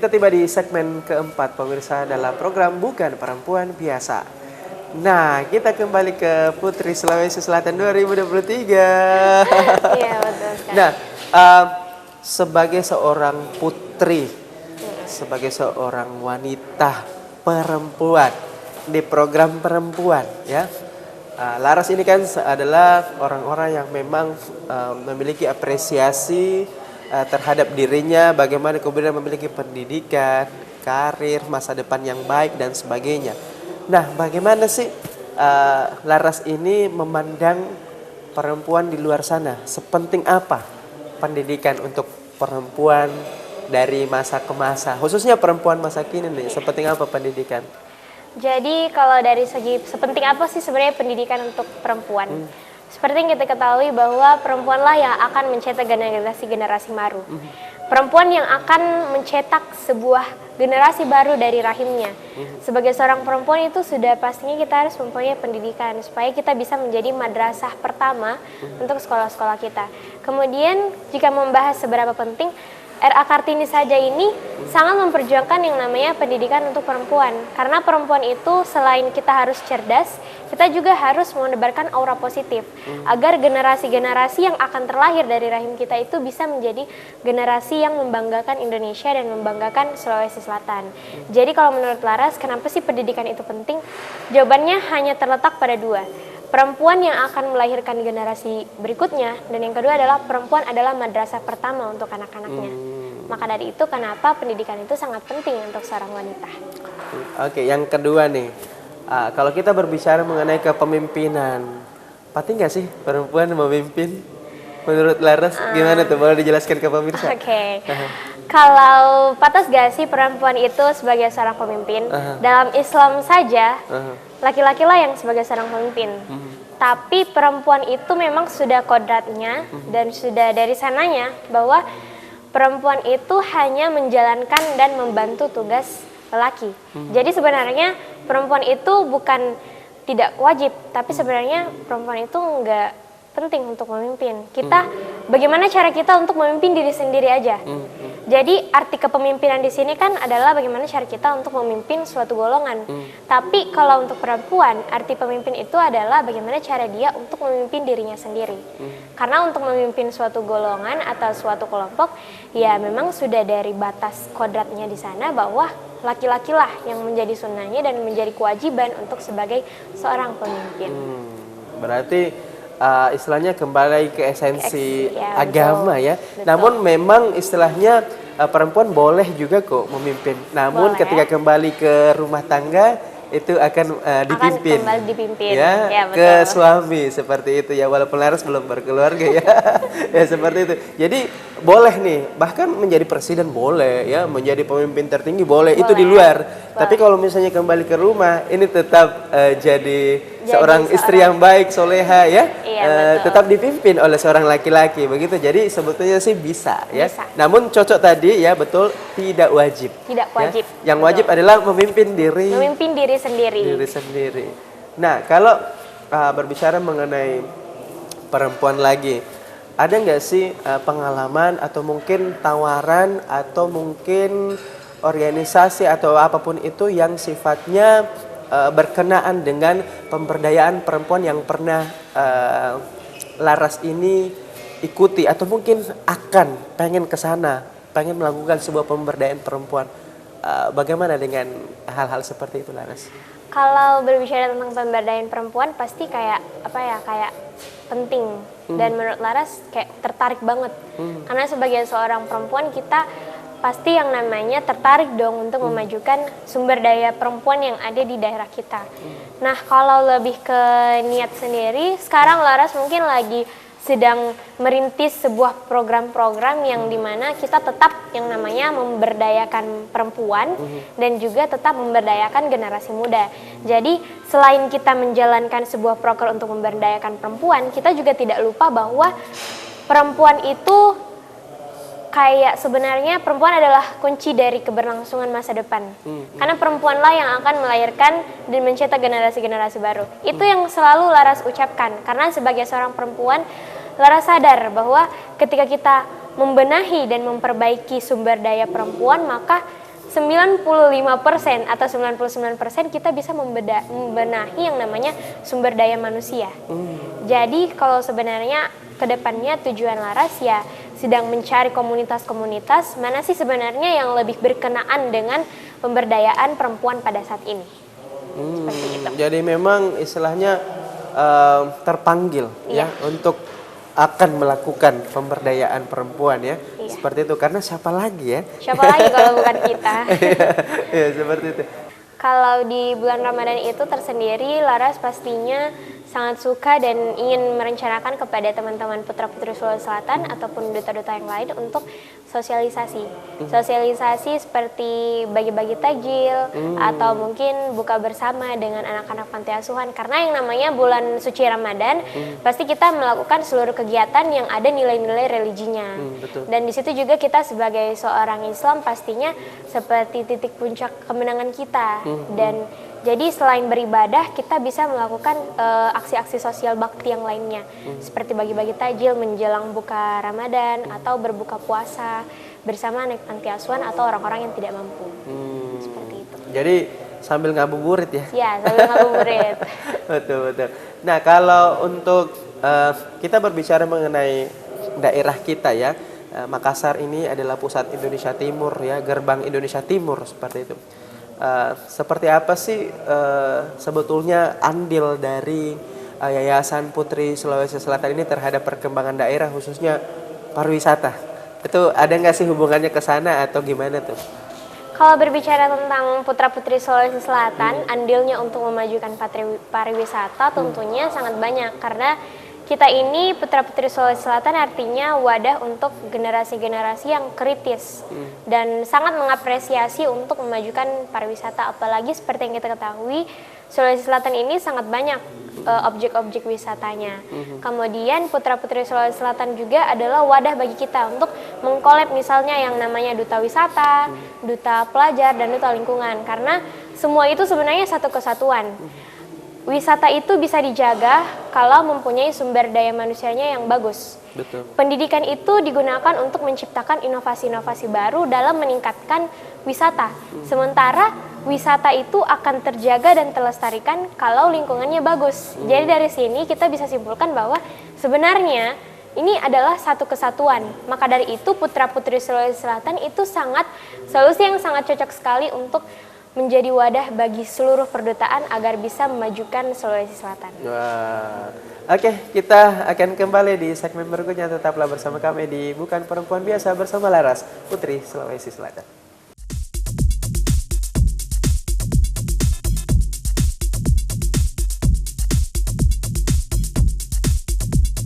kita tiba di segmen keempat pemirsa dalam program Bukan Perempuan Biasa. Nah, kita kembali ke Putri Sulawesi Selatan 2023. Iya, betul sekali. Nah, sebagai seorang putri, sebagai seorang wanita perempuan di program perempuan, ya. Laras ini kan adalah orang-orang yang memang memiliki apresiasi terhadap dirinya, bagaimana kemudian memiliki pendidikan, karir, masa depan yang baik dan sebagainya. Nah, bagaimana sih Laras ini memandang perempuan di luar sana? Sepenting apa pendidikan untuk perempuan dari masa ke masa, khususnya perempuan masa kini nih? Sepenting apa pendidikan? Jadi kalau dari segi sepenting apa sih sebenarnya pendidikan untuk perempuan? Seperti yang kita ketahui bahwa perempuanlah yang akan mencetak generasi baru. Perempuan yang akan mencetak sebuah generasi baru dari rahimnya. Sebagai seorang perempuan itu sudah pastinya kita harus mempunyai pendidikan supaya kita bisa menjadi madrasah pertama untuk sekolah-sekolah kita. Kemudian jika membahas seberapa penting, R.A. Kartini saja ini sangat memperjuangkan yang namanya pendidikan untuk perempuan. Karena perempuan itu selain kita harus cerdas, kita juga harus menebarkan aura positif. Agar generasi-generasi yang akan terlahir dari rahim kita itu bisa menjadi generasi yang membanggakan Indonesia dan membanggakan Sulawesi Selatan. Jadi kalau menurut Laras, kenapa sih pendidikan itu penting? Jawabannya hanya terletak pada dua. Perempuan yang akan melahirkan generasi berikutnya, dan yang kedua adalah perempuan adalah madrasah pertama untuk anak-anaknya. Maka dari itu kenapa pendidikan itu sangat penting untuk seorang wanita. Oke, yang kedua nih, kalau kita berbicara mengenai kepemimpinan, penting nggak sih perempuan memimpin? Menurut Laras, gimana tuh? Boleh dijelaskan ke pemirsa? Oke. Kalau pantas gak sih perempuan itu sebagai seorang pemimpin? Dalam Islam saja, laki-laki lah yang sebagai seorang pemimpin. Tapi perempuan itu memang sudah kodratnya dan sudah dari sananya bahwa perempuan itu hanya menjalankan dan membantu tugas lelaki. Jadi sebenarnya perempuan itu bukan tidak wajib, tapi sebenarnya perempuan itu enggak penting untuk memimpin. Bagaimana cara kita untuk memimpin diri sendiri aja. Jadi arti kepemimpinan di sini kan adalah bagaimana cara kita untuk memimpin suatu golongan. Tapi kalau untuk perempuan, arti pemimpin itu adalah bagaimana cara dia untuk memimpin dirinya sendiri. Karena untuk memimpin suatu golongan atau suatu kelompok, ya memang sudah dari batas kodratnya di sana bahwa laki-laki lah yang menjadi sunnahnya dan menjadi kewajiban untuk sebagai seorang pemimpin. Berarti istilahnya kembali ke esensi ya, agama, betul. ya. Betul. Namun memang istilahnya perempuan boleh juga kok memimpin. Namun boleh. Ketika kembali ke rumah tangga itu akan dipimpin. Akan kembali dipimpin. Ya, Ya, betul. ke suami seperti itu ya, walaupun Laras belum berkeluarga ya. Ya seperti itu. Jadi boleh nih, bahkan menjadi presiden boleh ya, menjadi pemimpin tertinggi boleh. Itu di luar. Tapi kalau misalnya kembali ke rumah, ini tetap jadi seorang istri yang baik, soleha ya. Iya, tetap dipimpin oleh seorang laki-laki begitu. Jadi sebetulnya sih bisa ya. Bisa. Namun cocok tadi ya, betul, tidak wajib. Tidak wajib. Ya. Yang wajib adalah memimpin diri. Memimpin diri sendiri. Diri sendiri. Nah, kalau berbicara mengenai perempuan lagi, ada nggak sih pengalaman atau mungkin tawaran atau mungkin organisasi atau apapun itu yang sifatnya berkenaan dengan pemberdayaan perempuan yang pernah Laras ini ikuti atau mungkin akan pengen ke sana, pengen melakukan sebuah pemberdayaan perempuan? Bagaimana dengan hal-hal seperti itu, Laras? Kalau berbicara tentang pemberdayaan perempuan pasti kayak penting dan menurut Laras kayak tertarik banget. Karena sebagai seorang perempuan kita pasti yang namanya tertarik dong untuk memajukan sumber daya perempuan yang ada di daerah kita. Nah, kalau lebih ke niat sendiri, sekarang Laras mungkin lagi sedang merintis sebuah program-program yang dimana kita tetap yang namanya memberdayakan perempuan dan juga tetap memberdayakan generasi muda. Jadi selain kita menjalankan sebuah program untuk memberdayakan perempuan, kita juga tidak lupa bahwa perempuan itu kayak sebenarnya perempuan adalah kunci dari keberlangsungan masa depan. Karena perempuanlah yang akan melahirkan dan mencetak generasi-generasi baru. Itu yang selalu Laras ucapkan. Karena sebagai seorang perempuan, Laras sadar bahwa ketika kita membenahi dan memperbaiki sumber daya perempuan, maka 95% atau 99% kita bisa membenahi yang namanya sumber daya manusia. Jadi kalau sebenarnya kedepannya tujuan Laras ya sedang mencari komunitas-komunitas mana sih sebenarnya yang lebih berkenaan dengan pemberdayaan perempuan pada saat ini. Seperti itu. Jadi memang istilahnya terpanggil ya untuk akan melakukan pemberdayaan perempuan ya. Iya. Seperti itu, karena siapa lagi ya? Siapa lagi kalau bukan kita? Iya, seperti itu. Kalau di bulan Ramadan itu tersendiri, Laras pastinya sangat suka dan ingin merencanakan kepada teman-teman putra-putri Sulawesi Selatan ataupun duta-duta yang lain untuk sosialisasi. Sosialisasi seperti bagi-bagi takjil atau mungkin buka bersama dengan anak-anak panti asuhan. Karena yang namanya bulan suci Ramadan, pasti kita melakukan seluruh kegiatan yang ada nilai-nilai religinya. Betul. Dan di situ juga kita sebagai seorang Islam pastinya seperti titik puncak kemenangan kita. Dan jadi selain beribadah, kita bisa melakukan aksi-aksi sosial bakti yang lainnya. Seperti bagi-bagi takjil menjelang buka Ramadan atau berbuka puasa bersama anak panti asuhan atau orang-orang yang tidak mampu. Seperti itu. Jadi sambil ngabuburit ya? Ya, sambil ngabuburit. Betul. Nah, kalau untuk kita berbicara mengenai daerah kita ya, Makassar ini adalah pusat Indonesia Timur ya, gerbang Indonesia Timur seperti itu. Seperti apa sih sebetulnya andil dari Yayasan Putri Sulawesi Selatan ini terhadap perkembangan daerah khususnya pariwisata? Itu ada nggak sih hubungannya ke sana atau gimana tuh? Kalau berbicara tentang putra-putri Sulawesi Selatan, andilnya untuk memajukan pariwisata tentunya sangat banyak karena kita ini putra-putri Sulawesi Selatan artinya wadah untuk generasi-generasi yang kritis dan sangat mengapresiasi untuk memajukan pariwisata, apalagi seperti yang kita ketahui Sulawesi Selatan ini sangat banyak objek-objek wisatanya. Kemudian putra-putri Sulawesi Selatan juga adalah wadah bagi kita untuk mengkolab misalnya yang namanya duta wisata, duta pelajar, dan duta lingkungan karena semua itu sebenarnya satu kesatuan. Wisata itu bisa dijaga kalau mempunyai sumber daya manusianya yang bagus. Betul. Pendidikan itu digunakan untuk menciptakan inovasi-inovasi baru dalam meningkatkan wisata. Sementara wisata itu akan terjaga dan terlestarikan kalau lingkungannya bagus. Jadi dari sini kita bisa simpulkan bahwa sebenarnya ini adalah satu kesatuan. Maka dari itu putra-putri Sulawesi Selatan itu solusi yang sangat cocok sekali untuk menjadi wadah bagi seluruh perdutaan agar bisa memajukan Sulawesi Selatan. Wah. Oke, kita akan kembali di segmen berikutnya. Tetaplah bersama kami di Bukan Perempuan Biasa bersama Laras, Putri Sulawesi Selatan.